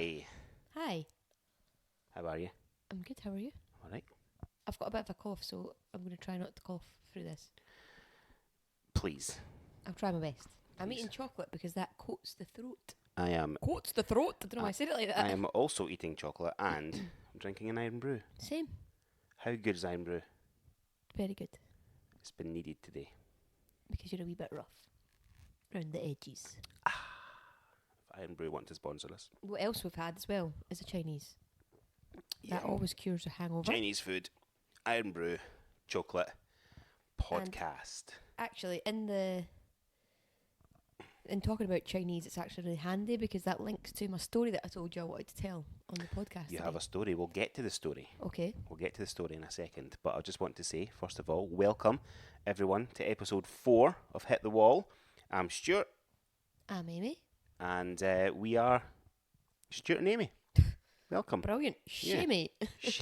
Hi. Hi. How are you? I'm good, how are you? All right. I've got a bit of a cough, so I'm going to try not to cough through this. Please. I'll try my best. I'm Please. eating chocolate because that coats the throat. I am. Coats the throat? I don't know why I said it like that. I am also eating chocolate and I'm drinking an iron brew. Same. How good is iron brew? Very good. It's been needed today. Because you're a wee bit rough. Round the edges. If iron brew want to sponsor us. What else we've had as well is a Chinese. Yeah. That always cures a hangover. Chinese food, iron brew, chocolate, podcast. Actually, in talking about Chinese, it's actually really handy because that links to my story that I told you I wanted to tell on the podcast You today. have a story. We'll get to the story. Okay. We'll get to the story in a second. But I just want to say, first of all, welcome everyone to episode 4 of Hit the Wall. I'm Stuart. I'm Amy. And we are Stuart and Amy. Welcome. Brilliant. Yeah. Shamey.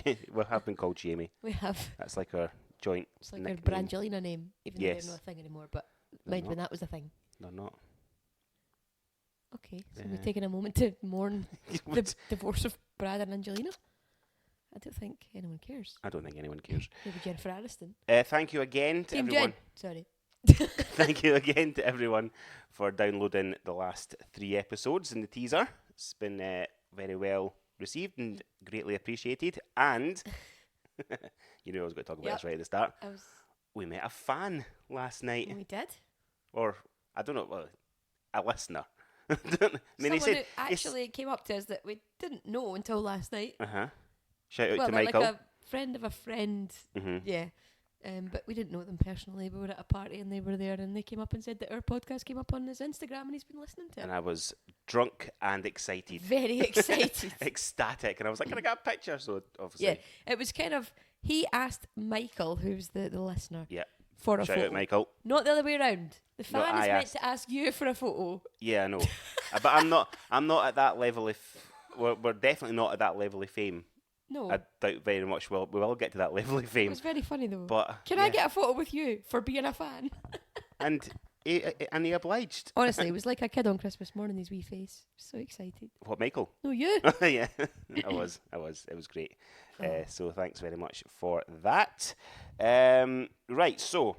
We have been called Jamie. We have. That's like our joint It's like nickname. our Brangelina name, even though Yes. they're not a thing anymore. But They're mind not. when that was a thing. They're not. Okay, so Yeah. we're taking a moment to mourn the divorce of Brad and Angelina. I don't think anyone cares. I don't think anyone cares. Maybe Jennifer Aniston. Thank you again to Team everyone. Jen. Sorry. Thank you again to everyone for downloading the last 3 episodes in the teaser. It's been very well received and greatly appreciated. And you knew I was going to talk about this right at the start. We met a fan last night, We did. or I don't know, well, a listener. Someone who actually came up to us that we didn't know until last night. Shout out Well, to they're Michael. like a friend of a friend. hmm Yeah. But we didn't know them personally. We were at a party and they were there and they came up and said that our podcast came up on his Instagram and he's been listening to it. And I was drunk and excited. Very excited. Ecstatic. And I was like, can I get a picture? So obviously. Yeah, it was kind of, he asked Michael, who's the listener, Yeah. for a Shout photo. out, Michael. Not the other way around. The No, fan I is meant asked. to ask you for a photo. Yeah, I know. But I'm not at that level of, we're definitely not at that level of fame. No. I doubt very much we will get to that level of It fame. was very funny though. But Can I get a photo with you for being a fan? and he obliged. Honestly, it was like a kid on Christmas morning, his wee face. So excited. What, Michael? No, you. Yeah, I was. It was great. So thanks very much for that. Right, so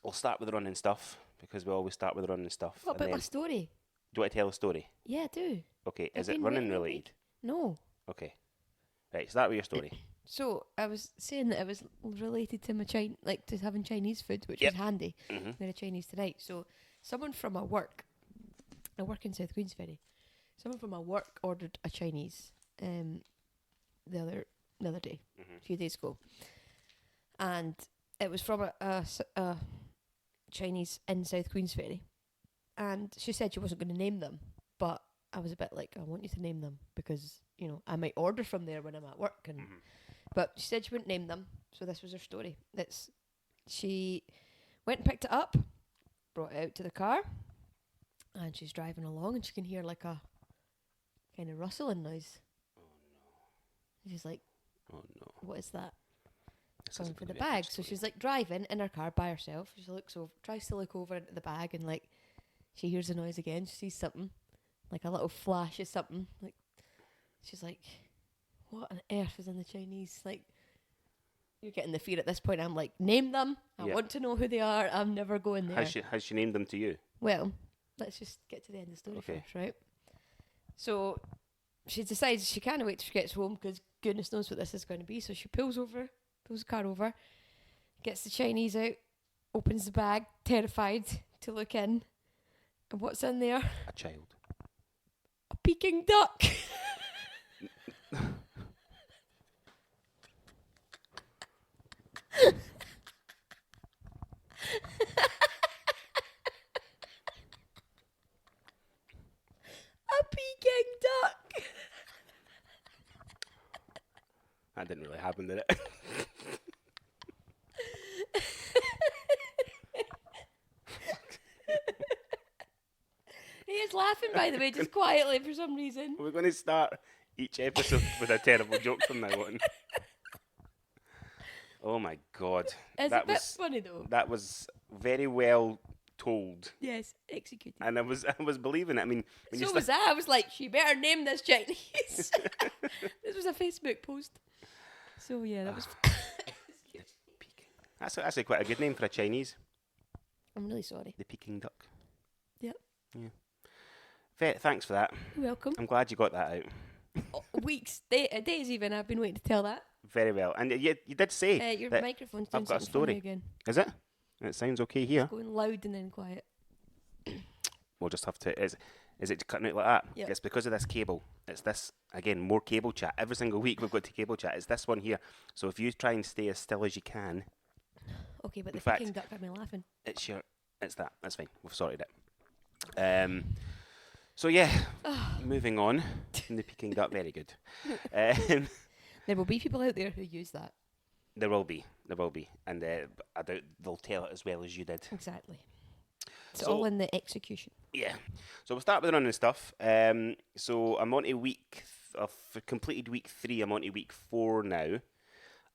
we'll start with the running stuff because we always start with the running stuff. What and about my then- story? Do you want to tell a story? Yeah, I do. Okay, I've is it been running waiting a related? No. Okay. Right, start with your story. So I was saying that it was related to my to having Chinese food, which Yep. was handy. Mhm. We had a Chinese tonight. So someone from my work, I work in South Queensferry. Someone from my work ordered a Chinese the other day, a few days ago, and it was from a Chinese in South Queensferry, and she said she wasn't going to name them, but I was a bit like, I want you to name them because I might order from there when I'm at work, and but she said she wouldn't name them, so this was her story. She went and picked it up, brought it out to the car, and she's driving along and she can hear like a kind of rustling noise. Oh no. And she's like, Oh no. what is that? This Coming isn't for gonna the be a good bag. So story. she's like driving in her car by herself. She tries to look over into the bag, and like she hears a noise again. She sees something, like a little flash of something. Like she's like, what on earth is in the Chinese? Like, you're getting the fear at this point. I'm like, name them. I Yeah. want to know who they are. I'm never going there. Has she named them to you? Well, let's just get to the end of the story Okay. first, right? So she decides she can't wait till she gets home because goodness knows what this is going to be. So she pulls the car over, gets the Chinese out, opens the bag, terrified to look in. And what's in there? A child. A Peking duck. A Peking duck. That didn't really happen, did it? He is laughing, by the way, just quietly for some reason. We're going to start each episode with a terrible joke from now on. Oh my God. It's That a bit was- funny though. That was very well told. Yes, executed. And I was believing it. I mean, when So you was I. I was like, she better name this Chinese. This was a Facebook post. So yeah, that was. That's actually quite a good name for a Chinese. I'm really sorry. The Peking duck. Yep. Yeah. Thanks for that. You're welcome. I'm glad you got that out. Weeks, days even. I've been waiting to tell that. Very well. And you did say Your that microphone's doing I've got a something funny story. again. Is it? It sounds okay here. Going loud and then quiet. We'll just have to. Is it cutting out like that? Yep. It's because of this cable. It's this again. More cable chat every single week. We've got to cable chat. It's this one here. So if you try and stay as still as you can, Okay, but In the fact- Peking duck had me laughing. it's that. That's fine. We've sorted it. So yeah, moving on. The Peking duck, very good. There will be people out there who use that. There will be, and I doubt they'll tell it as well as you did. Exactly. It's So- all in the execution. Yeah. So we'll start with the running stuff. So I'm on to I've completed week 3. I'm on to week 4 now,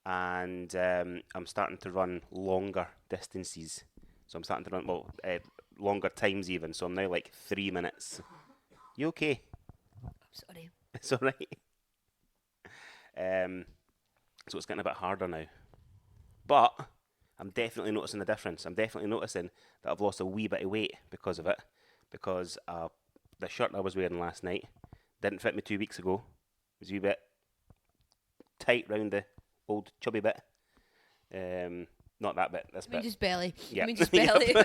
and I'm starting to run longer distances. So I'm starting to run longer times even. So I'm now like 3 minutes. You okay? I'm sorry. It's all right. So it's getting a bit harder now, but I'm definitely noticing a difference. I'm definitely noticing that I've lost a wee bit of weight because of it. Because the shirt I was wearing last night didn't fit me 2 weeks ago. It was a wee bit tight round the old chubby bit. Not that bit, this I mean, bit. just belly. Yeah. I mean, just belly.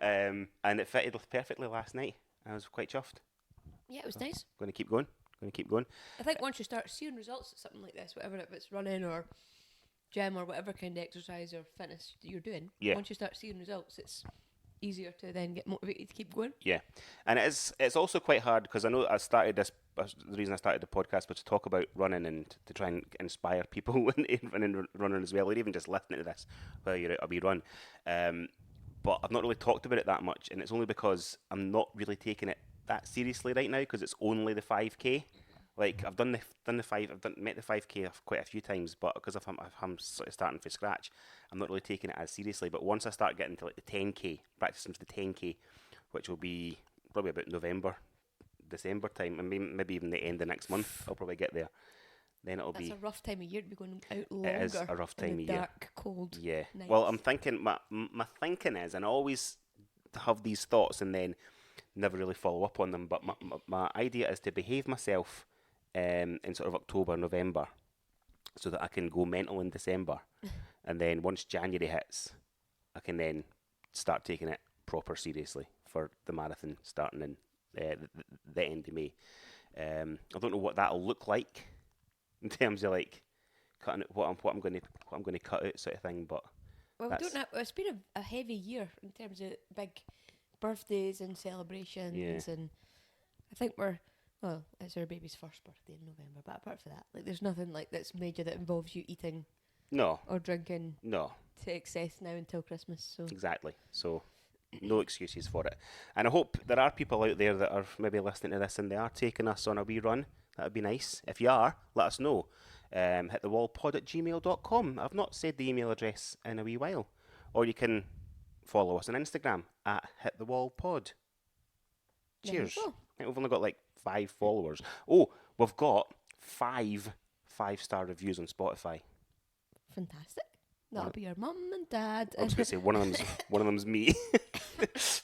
And it fitted perfectly last night. I was quite chuffed. Yeah, it was nice. Going to keep going. I think once you start seeing results at something like this, whatever, if it's running or gym or whatever kind of exercise or fitness that you're doing, Yeah. once you start seeing results, it's easier to then get motivated to keep going. Yeah, and it's also quite hard because I know I started this. The reason I started the podcast was to talk about running and to try and inspire people in running as well, or even just listening to this while you're out a wee run. But I've not really talked about it that much, and it's only because I'm not really taking it that seriously right now because it's only the 5K. Like I've done the 5. Met the 5K quite a few times, but because I'm sort of starting from scratch, I'm not really taking it as seriously. But once I start getting to like the 10K, practicing for the 10K, which will be probably about November, December time, and maybe even the end of next month, I'll probably get there. Then it'll That's be. a rough time of year to be going out longer. It is a rough time in of the year. dark, cold. Yeah. nights. Well, I'm thinking my thinking is, and I always have these thoughts and then never really follow up on them. But my idea is to behave myself in sort of October, November, so that I can go mental in December, and then once January hits, I can then start taking it proper seriously for the marathon starting in the end of May. I don't know what that'll look like in terms of like cutting it, what I'm going to cut out sort of thing, but. Well, we That's- don't have, it's been a heavy year in terms of big birthdays and celebrations, and I think it's our baby's first birthday in November. But apart from that, like, there's nothing like that's major that involves you eating No, or drinking no, to excess now until Christmas. So exactly. So, no excuses for it. And I hope there are people out there that are maybe listening to this and they are taking us on a wee run. That would be nice. If you are, let us know. Hitthewallpod@gmail.com. I've not said the email address in a wee while. Or you can follow us on Instagram at hitthewallpod. there you Cheers. go. I think we've only got like 5 followers. Oh, we've got 5 5-star reviews on Spotify. Fantastic. That'll be your mum and dad. I was going to say one of them's me.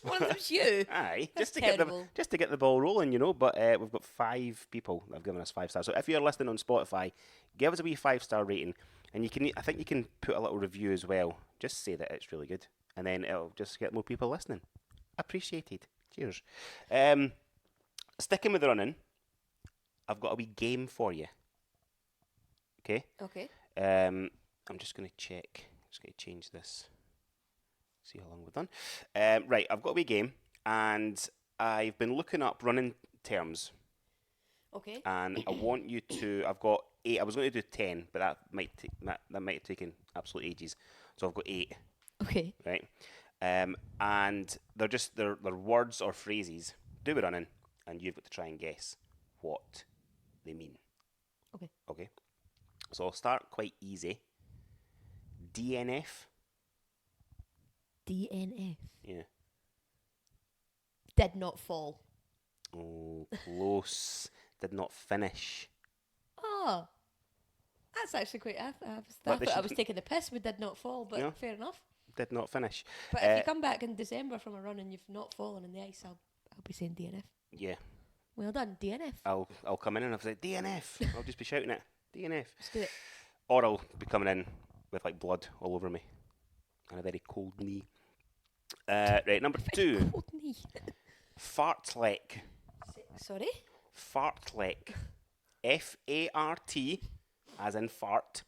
One of them's you. Aye, That's just to get terrible. the ball rolling, you know. But we've got 5 people that have given us 5 stars. So if you're listening on Spotify, give us a wee 5-star rating, and I think you can put a little review as well. Just say that it's really good, and then it'll just get more people listening. Appreciated. Cheers. Sticking with the running, I've got a wee game for you. Okay. Okay. I'm just going to check. Just going to change this. See how long we've done. Right, I've got a wee game, and I've been looking up running terms, Okay. and I want you to. I've got 8. I was going to do 10, but that might have taken absolute ages. So I've got 8. Okay. Right, and they're words or phrases. Do with running, and you've got to try and guess what they mean. Okay. Okay. So I'll start quite easy. DNF. DNF. Yeah. Did not fall. Oh, close. Did not finish. Oh, that's actually quite. I But thought I was taking the piss. We did not fall, but No. fair enough. Did not finish. But if you come back in December from a run and you've not fallen in the ice, I'll be saying DNF. Yeah. Well done, DNF. I'll come in and I'll say DNF. I'll just be shouting it. DNF. Let's do it. Or I'll be coming in with like blood all over me and a very cold knee. Right, number 2. Cold knee. Fartlek. Sorry? Fartlek. F-A-R-T as in fart.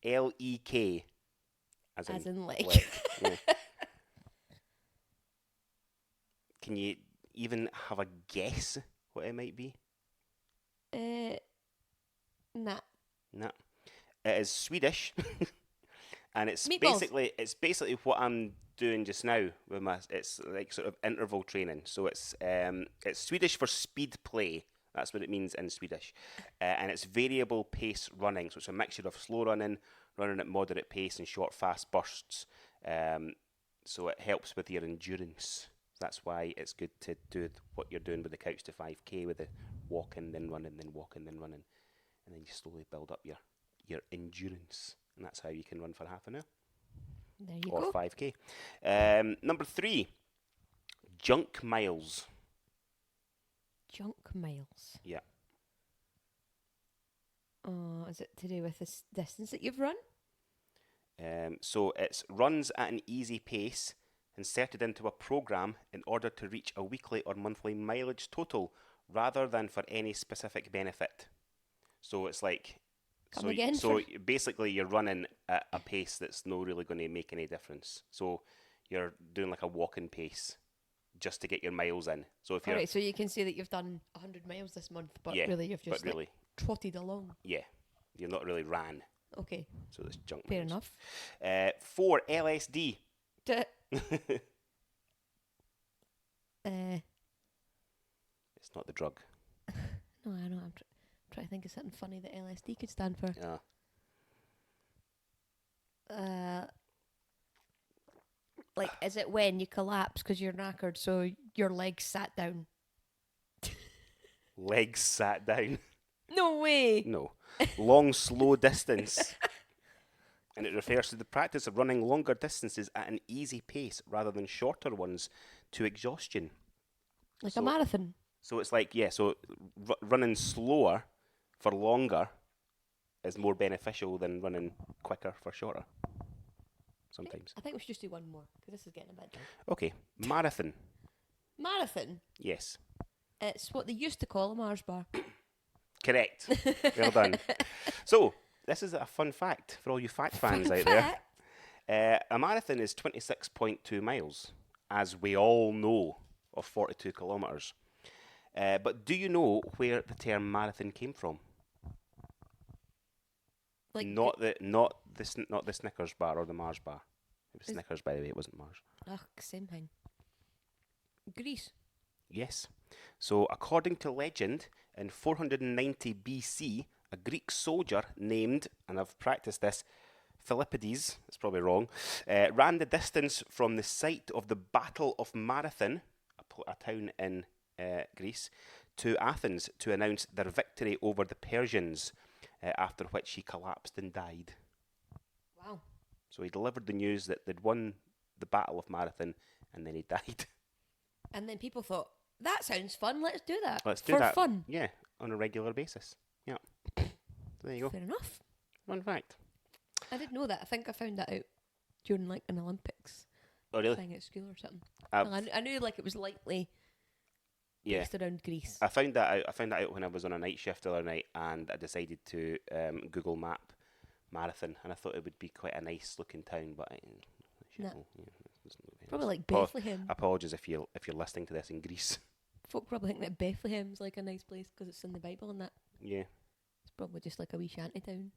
L-E-K As in leg. Yeah. Can you even have a guess what it might be? Nah. No. It is Swedish. And it's Meatballs. basically what I'm doing just now with it's like sort of interval training. So it's Swedish for speed play. That's what it means in Swedish. And it's variable pace running. So it's a mixture of slow running at moderate pace and short fast bursts. So it helps with your endurance. That's why it's good to do what you're doing with the Couch to 5K, with the walking, then running, then walking, then running. And then you slowly build up your endurance. And that's how you can run for half an hour. There you Or go. 5K. Number 3, junk miles. Junk miles. Yeah. Oh, is it to do with this distance that you've run? So it's runs at an easy pace, inserted into a program in order to reach a weekly or monthly mileage total, rather than for any specific benefit. So it's like, basically you're running at a pace that's not really going to make any difference. So you're doing like a walking pace just to get your miles in. So if you're Alright, so you can say that you've done 100 miles this month, but really you've just trotted along. Yeah, you've not really ran. Okay. So that's junk Fair miles. enough. 4, LSD. It's not the drug. No, I know. I'm trying to think of something funny that LSD could stand for. Like, is it when you collapse because you're knackered, so your legs sat down? Legs sat down. No way. No. Long, slow distance. And it refers to the practice of running longer distances at an easy pace rather than shorter ones to exhaustion. Like a marathon. So it's like, running slower for longer is more beneficial than running quicker for shorter. Sometimes. I think we should just do one more, because this is getting a bit dull. Okay, marathon. Marathon? Yes. It's what they used to call a Mars bar. Correct. Well done. So, this is a fun fact for all you fact fans out there. A marathon is 26.2 miles, as we all know, of 42 kilometres. But do you know where the term marathon came from? Like not the Snickers bar or the Mars bar. It was Snickers, by the way. It wasn't Mars. Ugh, same thing. Greece. Yes. So, according to legend, in 490 BC, a Greek soldier named, and I've practiced this, Philippides, it's probably wrong, ran the distance from the site of the Battle of Marathon, a town in Greece, to Athens to announce their victory over the Persians, after which he collapsed and died. Wow. So he delivered the news that they'd won the Battle of Marathon, and then he died. And then people thought, that sounds fun, let's do that. Let's do for that. fun. Yeah, on a regular basis. Yeah. There you go. Fair enough. Fun fact. I didn't know that. I think I found that out during like an Olympics Oh, really? thing at school or something. I knew like it was lightly based around Greece. I found that out when I was on a night shift the other night, and I decided to Google Map Marathon, and I thought it would be quite a nice looking town, but Probably like Bethlehem. Apologies if you're listening to this in Greece. Folk probably think that Bethlehem's like a nice place because it's in the Bible and that. Yeah. It's probably just like a wee shanty town.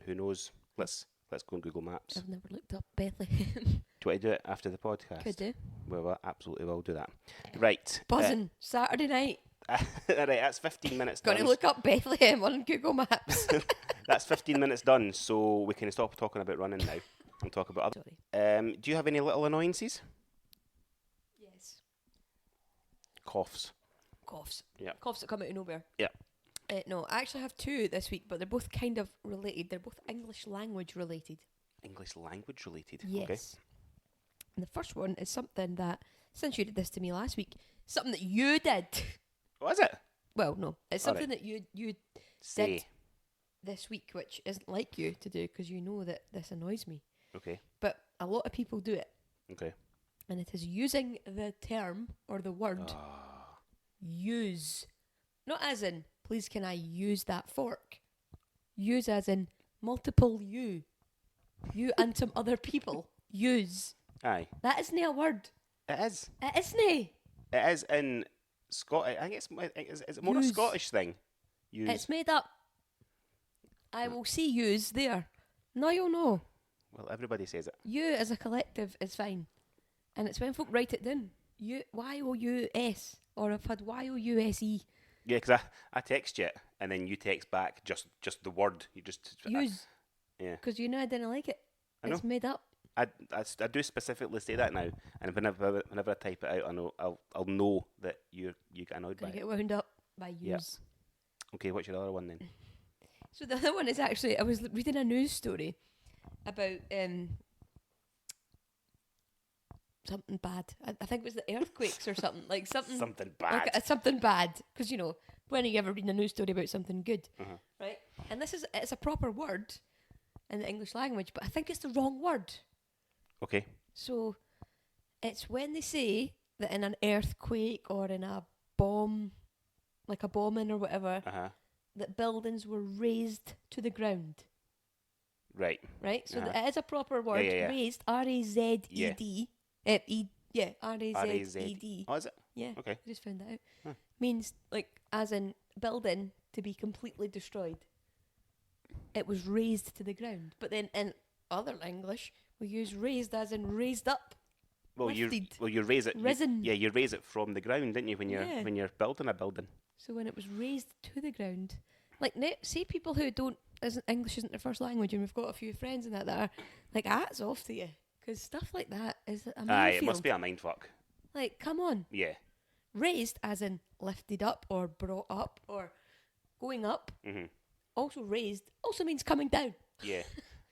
Who knows? Let's go on Google Maps. I've never looked up Bethlehem. Do you want to do it after the podcast? Could do. Well, I absolutely will do that. Right. Buzzing. Saturday night. Right, that's 15 minutes done. Got to look up Bethlehem on Google Maps. That's 15 minutes done, so we can stop talking about running now and talk about other. Sorry. Do you have any little annoyances? coughs. Coughs. Yeah. Coughs that come out of nowhere. Yeah. No, I actually have two this week, but they're both kind of related. They're both English language related. English language related. Yes. Okay. And the first one is something that, since you did this to me last week, something that you did. What is it? Well, no, it's All something right. that you Say. did this week, which isn't like you to do because you know that this annoys me. Okay. But a lot of people do it, Okay. and it is using the term or the word use. Not as in, please can I use that fork? Use as in multiple you. You and some other people. Use. Aye. That isn't a word. It is. It isn't. It is in Scottish. I think is it more a Use. Scottish thing? Use. It's made up. I will see use there. No, you'll know. Well, everybody says it. You as a collective is fine. And it's when folk write it down. You, Y-O-U-S. Or I've had Y-O-U-S-E. Yeah, because I text you, and then you text back just the word. You just Use. yeah. Because you know I didn't like it. I know. It's made up. I do specifically say that now, and whenever I type it out, I'll know that you get annoyed by Gonna it. get wound up by use. Yep. Okay, what's your other one then? So the other one is actually, I was reading a news story about something bad. I think it was the earthquakes or something. Like something bad. Like, something bad. Because, you know, when are you ever reading a news story about something good? Uh-huh. Right? And it's a proper word in the English language, but I think it's the wrong word. Okay. So it's when they say that in an earthquake or in a bomb, like a bombing or whatever, Uh-huh. that buildings were razed to the ground. Right. Right? So Uh-huh. it is a proper word. Yeah. Raised, R-A-Z-E-D. R-A-Z-E-D. Oh, is it? Yeah, Okay. I just found that out. Huh. Means, like, as in building to be completely destroyed. It was razed to the ground. But then in other English, we use raised as in raised up. Well, Lifted. you raise it. Risen. You raise it from the ground, didn't you? When you're building a building. So when it was raised to the ground. Like, say people who English isn't their first language, and we've got a few friends in that are, like, hats off to you. Because stuff like that is a minefield. Aye, it must be a mindfuck. Like, come on. Yeah. Raised as in lifted up or brought up or going up. Mm-hmm. Also raised also means coming down. Yeah.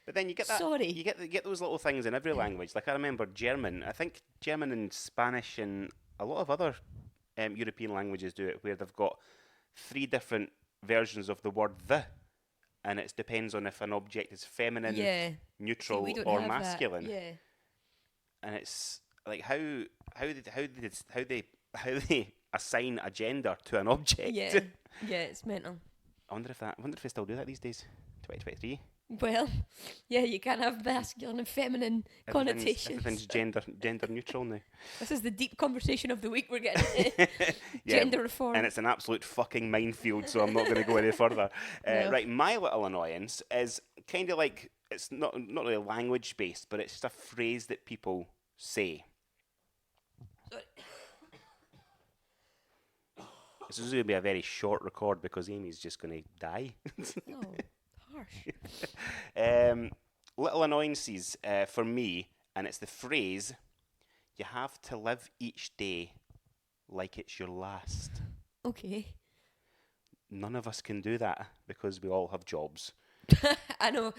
But then you get that. Sorry. You get those little things in every language. Like I remember German. I think German and Spanish and a lot of other European languages do it, where they've got 3 different versions of the word "the," and it depends on if an object is feminine, neutral, we don't or have masculine. That. Yeah. And it's like how they assign a gender to an object. Yeah. Yeah, it's mental. I wonder if they still do that these days. 2023. Well, yeah, you can't have masculine and feminine connotations. Everything's gender neutral now. This is the deep conversation of the week we're getting into. Yeah, gender reform. And it's an absolute fucking minefield, so I'm not going to go any further. No. Right, my little annoyance is kind of like, it's not really language based, but it's just a phrase that people say. Sorry. This is going to be a very short record because Amy's just going to die. Oh, harsh. Little annoyances for me, and it's the phrase, you have to live each day like it's your last. Okay. None of us can do that because we all have jobs. I know.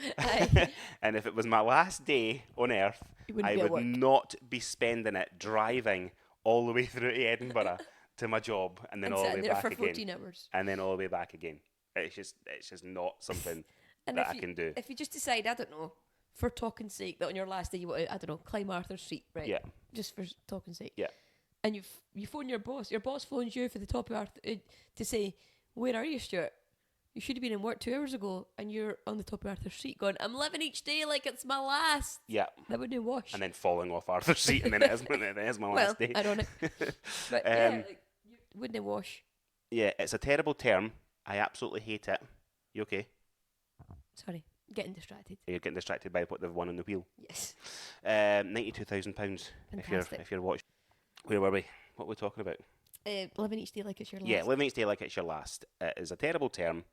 And if it was my last day on earth, I would not be spending it driving all the way through to Edinburgh to my job and then all the way there back for again. 14 hours. And then all the way back again. It's just not something And that I can do. If you just decide, I don't know, for talking sake, that on your last day you want to, I don't know, climb Arthur Street, right? Yeah. Just for talking sake. Yeah. And you phone your boss phones you for the top of Arthur to say, where are you, Stuart? You should have been in work 2 hours ago, and you're on the top of Arthur Street going, I'm living each day like it's my last. Yeah. That wouldn't wash. And then falling off Arthur's seat, and then it is my last day. Ironic. But yeah, like, you wouldn't wash. Yeah, it's a terrible term. I absolutely hate it. You okay? Sorry, getting distracted. You're getting distracted by what they've won on the wheel. Yes. £92,000 if you're watching. Where were we? What were we talking about? Living each day like it's your last. Yeah, living each day like it's your last. It is a terrible term.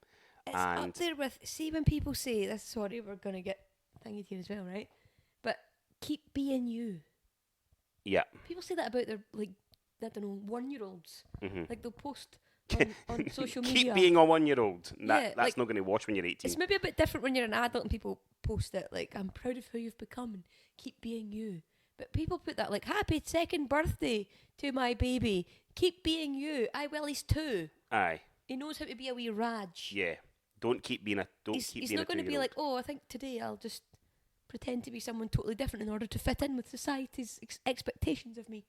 It's up there with, see when people say, this, sorry, we're going to get thingy here as well, right? But keep being you. Yeah. People say that about their, like, I don't know, 1-year-olds. Mhm. Like they'll post on social media. Keep being a 1-year-old. Yeah, That's like, not going to watch when you're 18. it's maybe a bit different when you're an adult and people post it like, I'm proud of who you've become and keep being you. But people put that like, happy 2nd birthday to my baby. Keep being you. Aye, well, he's 2. Aye. He knows how to be a wee Raj. Yeah. Don't keep being a He's not going to be like, oh, I think today I'll just pretend to be someone totally different in order to fit in with society's expectations of me.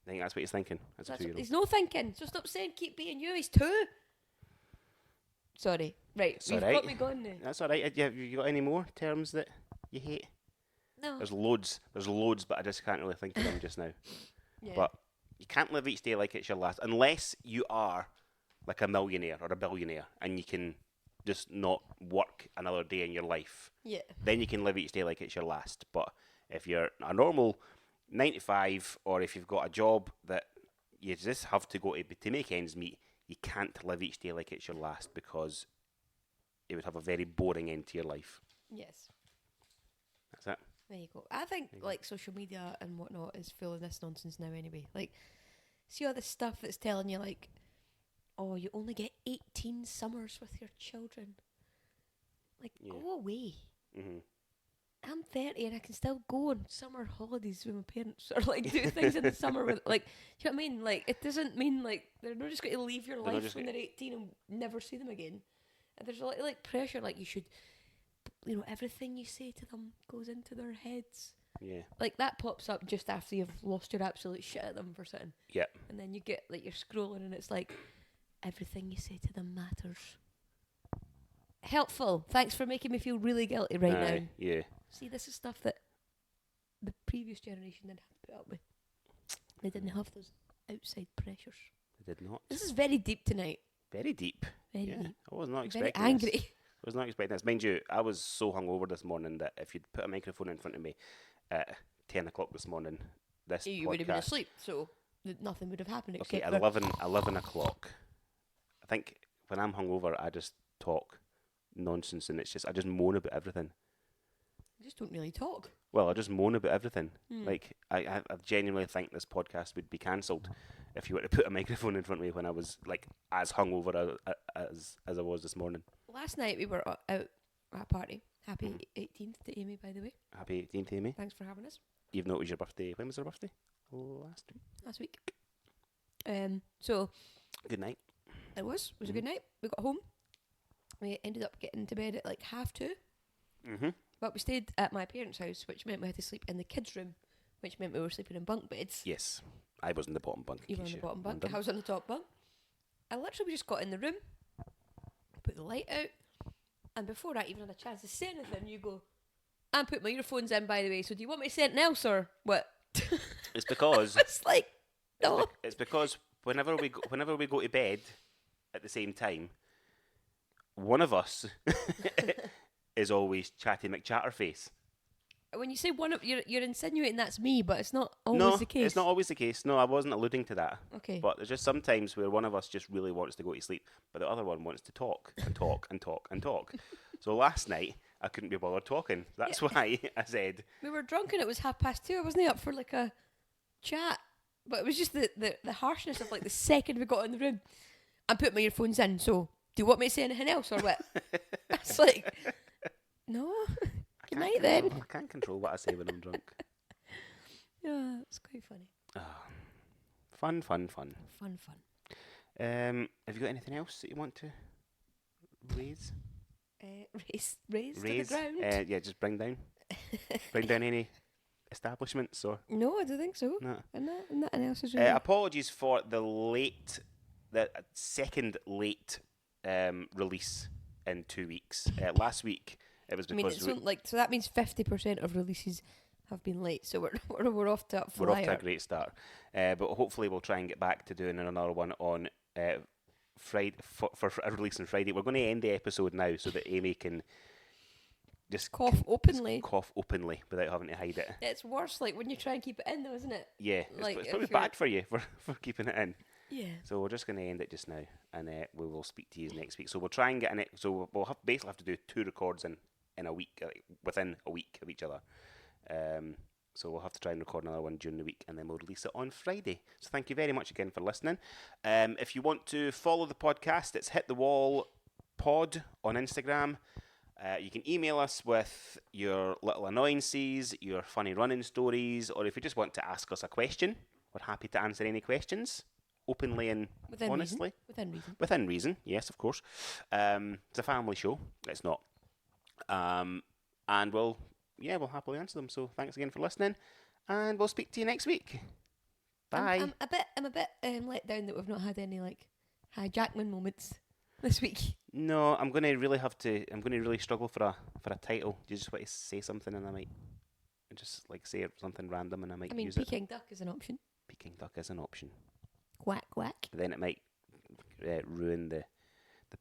I think that's what he's thinking. As a 2-year-old. He's no thinking. So stop saying keep being you. He's 2. Sorry. Right. It's You've alright. got me going now. That's all right. Have you got any more terms that you hate? No. There's loads, but I just can't really think of them just now. Yeah. But you can't live each day like it's your last, unless you are like a millionaire or a billionaire and you can just not work another day in your life. Yeah. Then you can live each day like it's your last. But if you're a normal 9 to 5, or if you've got a job that you just have to go to make ends meet, you can't live each day like it's your last, because it would have a very boring end to your life. Yes. That's it. There you go. I think like social media and whatnot is full of this nonsense now anyway. Like, see all this stuff that's telling you like, oh, you only get 18 summers with your children. Like, Yeah. go away. Mm-hmm. I'm 30 and I can still go on summer holidays with my parents, or like do things in the summer with, like, do you know what I mean? Like, it doesn't mean like they're not just going to leave your They're not life just when they're 18 and never see them again. And there's a lot of like pressure, like you should, you know, everything you say to them goes into their heads. Yeah. Like that pops up just after you've lost your absolute shit at them for something. Yeah. And then you get like you're scrolling and it's like everything you say to them matters. Helpful. Thanks for making me feel really guilty right now. Yeah. See, this is stuff that the previous generation didn't have to put up with. They didn't have those outside pressures. They did not. This is very deep tonight. Very deep. Very Yeah. deep. I was not Very expecting angry. this. I was not expecting this. Mind you, I was so hungover this morning that if you'd put a microphone in front of me at 10 o'clock this morning, this You podcast... would have been asleep, so nothing would have happened Okay, except 11 o'clock. I think when I'm hungover, I just talk nonsense, and it's just, I just moan about everything. You just don't really talk. Well, I just moan about everything. Hmm. Like, I genuinely think this podcast would be cancelled if you were to put a microphone in front of me when I was, like, as hungover as I was this morning. Last night we were out at a party. Happy 18th to Amy, by the way. Happy 18th, Amy. Thanks for having us. Even though it was your birthday. When was your birthday? Last week. So Good night. it was a good night. We got home. We ended up getting to bed at like 2:30. Mm-hmm. But we stayed at my parents' house, which meant we had to sleep in the kids' room, which meant we were sleeping in bunk beds. Yes. I was in the bottom bunk. You were on the bottom bunk. I was on the top bunk. I literally just got in the room, put the light out, and before I even had a chance to say anything, you go, and put my earphones in, by the way, so do you want me to say anything else, or what? It's because... It's like, no. It's because whenever we go to bed at the same time, one of us is always Chatty McChatterface. When you say one of, you're insinuating that's me, but it's not always the case. No, it's not always the case. No, I wasn't alluding to that. Okay. But there's just sometimes where one of us just really wants to go to sleep, but the other one wants to talk and talk and talk and talk. So last night, I couldn't be bothered talking. That's why I said... We were drunk and it was 2:30. I wasn't up for like a chat. But it was just the harshness of like the second we got in the room. I put my earphones in, so do you want me to say anything else or what? It's like, no. Good night then. I can't control what I say when I'm drunk. Yeah, it's quite funny. Fun. Fun. Have you got anything else that you want to raise? Raise to the ground. Yeah, just bring down. Bring down any establishments or... No, I don't think so. No. And nothing else is really... Apologies for the second late release in 2 weeks. Last week it was I mean, because so that means 50% of releases have been late. So we're off to a flyer. we're off to a great start. But hopefully we'll try and get back to doing another one on Friday for a release on Friday. We're going to end the episode now so that Amy can just cough openly. Just cough openly without having to hide it. It's worse, like when you try and keep it in, though, isn't it? Yeah, like it's probably bad for you for keeping it in. Yeah. So we're just going to end it just now, and we will speak to you next week. So we'll try and get in it. So we'll basically have to do 2 records in a week, within a week of each other. So we'll have to try and record another one during the week, and then we'll release it on Friday. So thank you very much again for listening. If you want to follow the podcast, it's Hit the Wall Pod on Instagram. You can email us with your little annoyances, your funny running stories, or if you just want to ask us a question, we're happy to answer any questions openly and honestly. Within reason. Within reason, yes, of course. It's a family show. It's not. And we'll happily answer them. So thanks again for listening, and we'll speak to you next week. Bye. I'm a bit let down that we've not had any like Hi Jackman moments this week. No, I'm gonna really struggle for a title. You just want to say something, and I might just like say something random, and I might use Peking duck is an option. Peking duck is an option. Quack quack. But then it might ruin the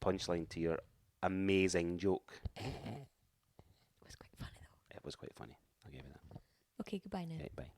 punchline to your amazing joke. It was quite funny though. It was quite funny. I'll give you that. Okay, goodbye now. Right, bye.